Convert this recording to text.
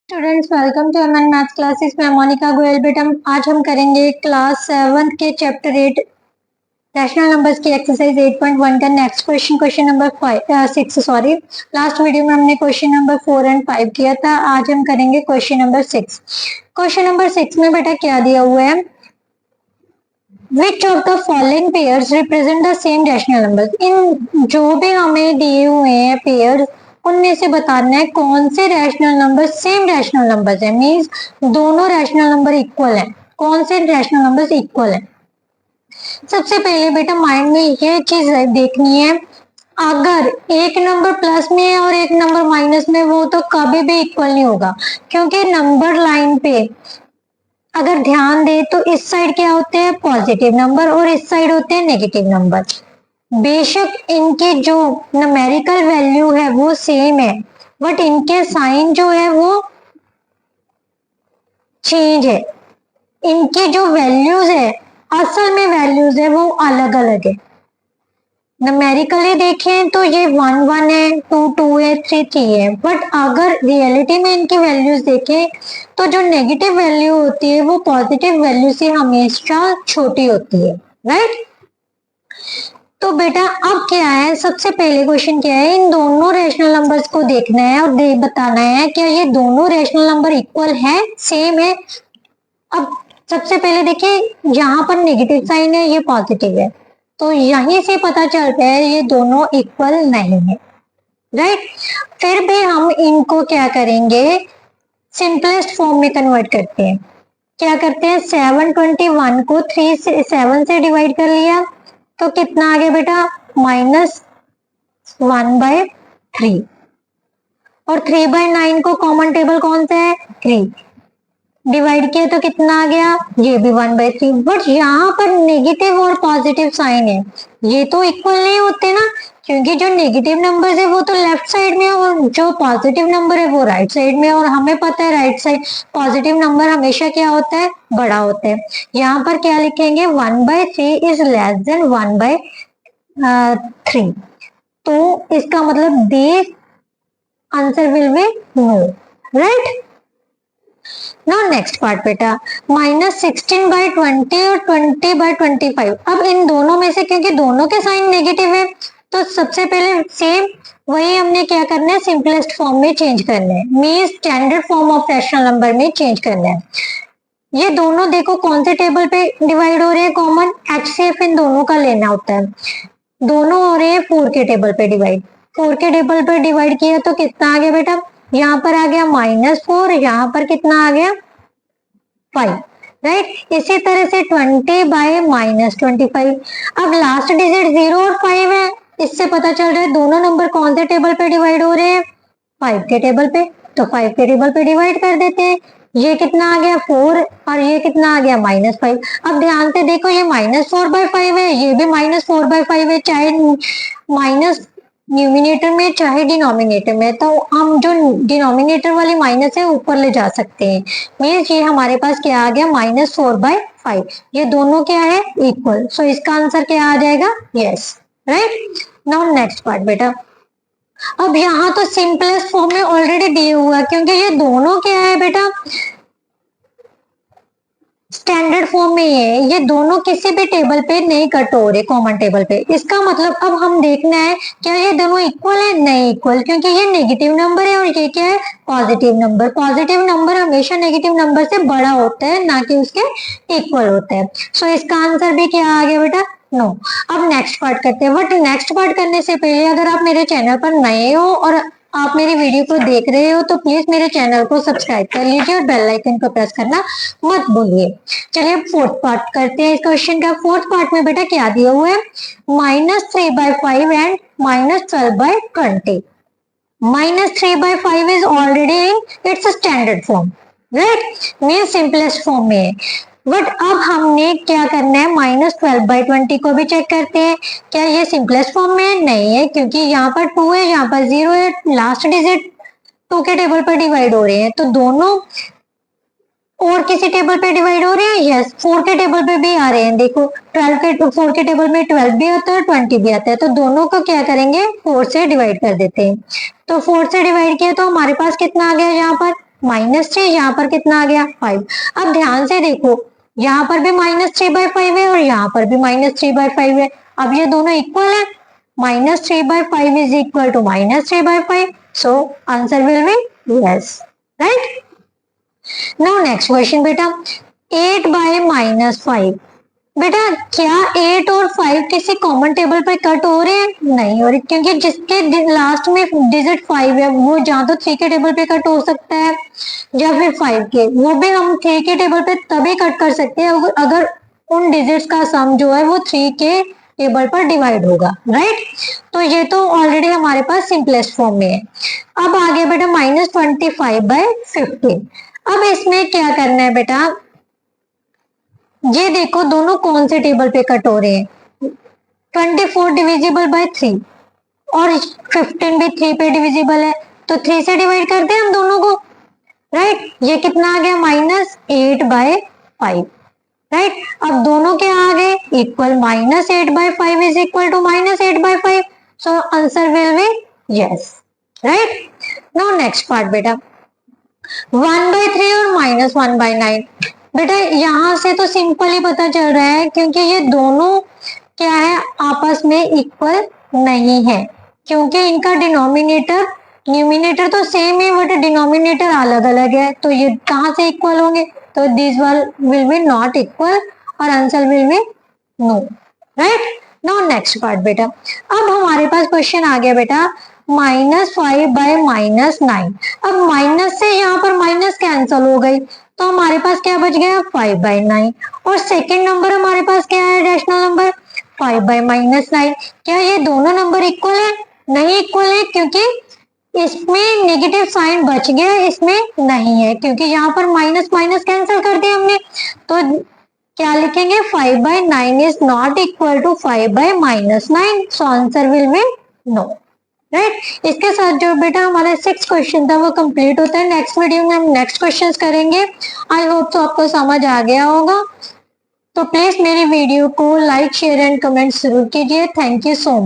Students welcome to MN math classes में मोनिका गोयल। बेटा आज हम करेंगे क्लास 7 के चैप्टर 8 रैशनल नंबर्स की एक्सरसाइज 8.1 का next question number 6 sorry. Last video में हमने क्वेश्चन नंबर 4 एंड 5 किया था। आज हम करेंगे क्वेश्चन नंबर 6। क्वेश्चन नंबर 6 में बेटा क्या दिया हुआ है, which of the following pairs represent the same rational numbers. इन जो भी हमें दिए हुए हैं पेयर्स उनमें से बताना है कौन से rational number same rational numbers है, मींस दोनों रैशनल नंबर इक्वल है। कौन से रैशनल नंबर्स इक्वल है, सबसे पहले बेटा माइंड में ये चीज देखनी है, अगर एक नंबर प्लस में है और एक नंबर माइनस में, वो तो कभी भी इक्वल नहीं होगा, क्योंकि नंबर लाइन पे अगर ध्यान दे तो इस साइड क्या होते हैं पॉजिटिव नंबर और इस साइड होते हैं नेगेटिव नंबर। बेशक इनके जो न्यूमेरिकल वैल्यू है वो सेम है, बट इनके साइन जो है वो चेंज है। इनकी जो वैल्यूज है, असल में वैल्यूज है वो अलग अलग है। न्यूमेरिकली देखें तो ये 1 1 है, 2 2 है, 3 3 है, बट अगर रियलिटी में इनकी वैल्यूज देखें तो जो नेगेटिव वैल्यू होती है वो पॉजिटिव वैल्यू से हमेशा छोटी होती है, राइट। तो बेटा अब क्या है, सबसे पहले क्वेश्चन क्या है, इन दोनों रैशनल नंबर्स को देखना है और बताना है क्या ये दोनों रैशनल नंबर इक्वल है, सेम है। अब सबसे पहले देखिए यहाँ पर नेगेटिव साइन है, ये पॉजिटिव है, तो यहीं से पता चलता है ये दोनों इक्वल नहीं है, राइट। फिर भी हम इनको क्या करेंगे, सिंपलेस्ट फॉर्म में कन्वर्ट करते हैं। क्या करते हैं, 721 को 3 से 7 से डिवाइड कर लिया तो कितना आ गया बेटा -1/3, और 3/9 को कॉमन टेबल कौन सा है 3, डिवाइड किया तो कितना आ गया, ये भी 1/3। बट यहाँ पर नेगेटिव और पॉजिटिव साइन है, ये तो इक्वल नहीं होते ना, क्योंकि जो नेगेटिव नंबर है वो तो लेफ्ट साइड में है और जो पॉजिटिव नंबर है वो राइट साइड में, और हमें पता है राइट साइड पॉजिटिव नंबर हमेशा क्या होता है, बड़ा होता है। यहाँ पर क्या लिखेंगे, 1/3 इज लेस देन 1/3, तो इसका मतलब this answer will be no, right. Now next part बेटा, -16/20 और 20/25। अब इन दोनों में से क्योंकि दोनों के साइन नेगेटिव है तो सबसे पहले सेम वही हमने क्या करना है, सिंपलेस्ट फॉर्म में चेंज करना है, means standard form of rational number में चेंज करना है। ये दोनों देखो कौन से टेबल पे डिवाइड हो रहे हैं, कॉमन HCF इन दोनों का लेना होता है। दोनों हो रहे हैं 4 के टेबल पे डिवाइड, 4 के टेबल पे डिवाइड किया तो कितना आ गया बेटा, यहाँ पर आ गया -4, यहाँ पर कितना आ गया 5, राइट। इसी तरह से 20/-25। अब लास्ट डिजिट 0 और 5 है, इससे पता चल रहा है दोनों नंबर कौन से टेबल पे डिवाइड हो रहे हैं, 5 के टेबल पे, तो 5 के टेबल पे डिवाइड कर देते हैं। ये कितना आ गया 4 और ये कितना आ गया -5। अब ध्यान से देखो ये -4/5 है, ये भी -4/5 है, चाहे माइनस न्यूमिनेटर में चाहे डिनोमिनेटर में, तो हम जो डिनोमिनेटर वाली माइनस है ऊपर ले जा सकते हैं। मीन्स ये हमारे पास क्या आ गया -4/5, ये दोनों क्या है इक्वल, सो इसका आंसर क्या आ जाएगा, yes, right. Now next part बेटा, अब यहाँ तो सिंपलेस्ट फॉर्म में ऑलरेडी दिया हुआ है, क्योंकि ये दोनों क्या है बेटा स्टैंडर्ड फॉर्म में है, ये दोनों किसी भी टेबल पे नहीं कट हो रहे कॉमन टेबल पे। इसका मतलब अब हम देखना है क्या ये दोनों इक्वल है, नहीं इक्वल, क्योंकि ये नेगेटिव नंबर है और ये क्या है पॉजिटिव नंबर। पॉजिटिव नंबर हमेशा नेगेटिव नंबर से बड़ा होता है, ना कि उसके इक्वल होता है। सो इसका आंसर भी क्या आ गया बेटा, नो। अब नेक्स्ट पार्ट करते हैं, बट नेक्स्ट पार्ट करने से पहले अगर आप मेरे चैनल पर नए हो और आप मेरी वीडियो को देख रहे हो तो प्लीज मेरे चैनल को सब्सक्राइब कर लीजिए और बेल आइकन को प्रेस करना मत भूलिए। चलिए फोर्थ पार्ट करते हैं इस क्वेश्चन का। फोर्थ पार्ट में बेटा क्या दिया हुआ है, -3/5 and -12/20। -3/5 is already in its standard form, right, mean simplest form में है। बट अब हमने क्या करना है, -12/20 को भी चेक करते हैं क्या ये सिंपलेस्ट फॉर्म में नहीं है, क्योंकि यहाँ पर 2 है, यहाँ पर 0 है, लास्ट डिजिट 2 के टेबल पर डिवाइड हो रहे हैं, तो दोनों और किसी टेबल पे डिवाइड हो रहे हैं, यस 4 के टेबल पे भी आ रहे हैं। देखो 12 के 4 के टेबल में 12 भी आता है 20 भी आता है, तो दोनों को क्या करेंगे 4 से डिवाइड कर देते हैं। तो 4 से डिवाइड किया तो हमारे पास कितना आ गया यहाँ पर -3, यहाँ पर कितना आ गया 5। अब ध्यान से देखो, यहाँ पर भी -3/5 है और यहाँ पर भी -3/5 है। अब ये दोनों इक्वल है, -3/5 is equal to -3/5, so answer will be yes, right. Now next question बेटा, 8/-5। बेटा क्या 8 और 5 किसी कॉमन टेबल पर कट हो रहे हैं? नहीं हो रहे, क्योंकि जिसके लास्ट में डिजिट 5 है वो जहाँ तो 3 के टेबल पे कट हो सकता है या फिर 5 के, वो भी हम 3 के टेबल पे तभी कट कर सकते हैं अगर उन डिजिट्स का सम जो है वो 3 के टेबल पर डिवाइड होगा, राइट। तो ये तो ऑलरेडी हमारे पास सिंपलेस्ट फॉर्म में है। अब आ गया बेटा -25/15। अब इसमें क्या करना है बेटा, ये देखो दोनों कौन से टेबल पे कट हो रहे हैं, 24 डिविजिबल बाय 3 और 15 भी 3 पे डिविजिबल है, तो 3 से डिवाइड करते हैं हम दोनों को, राइट। ये कितना आ गया -8/5, राइट। अब दोनों के आ गए equal, -8/5 is equal to -8/5, so answer will be yes, right. Now next part बेटा, 1/3 और -1/9। बेटा यहाँ से तो सिंपल ही पता चल रहा है, क्योंकि ये दोनों क्या है आपस में इक्वल नहीं है, क्योंकि इनका डिनोमिनेटर न्यूमिनेटर तो सेम है बट डिनोमिनेटर अलग अलग है, तो ये कहाँ से इक्वल होंगे, तो this will be not equal और answer will be no, right. Now next part बेटा, अब हमारे पास क्वेश्चन आ गया बेटा -5/-9। अब माइनस से यहाँ पर माइनस कैंसल हो गई, तो हमारे पास क्या बच गया 5/9, और सेकेंड नंबर हमारे पास क्या है रैशनल नंबर 5/-9। क्या ये दोनों नंबर इक्वल है? नहीं इक्वल है, क्योंकि इसमें नेगेटिव साइन बच गया, इसमें नहीं है, क्योंकि यहाँ पर माइनस माइनस कैंसिल कर दिया हमने, तो क्या लिखेंगे 5/9 is not equal to 5/-9, so answer will be no, right. इसके साथ जो बेटा हमारा 6 क्वेश्चन था वो कंप्लीट होता है। नेक्स्ट वीडियो में हम नेक्स्ट क्वेश्चंस करेंगे। आई होप तो आपको समझ आ गया होगा, तो प्लीज मेरी वीडियो को लाइक शेयर एंड कमेंट जरूर कीजिए। Thank you so much.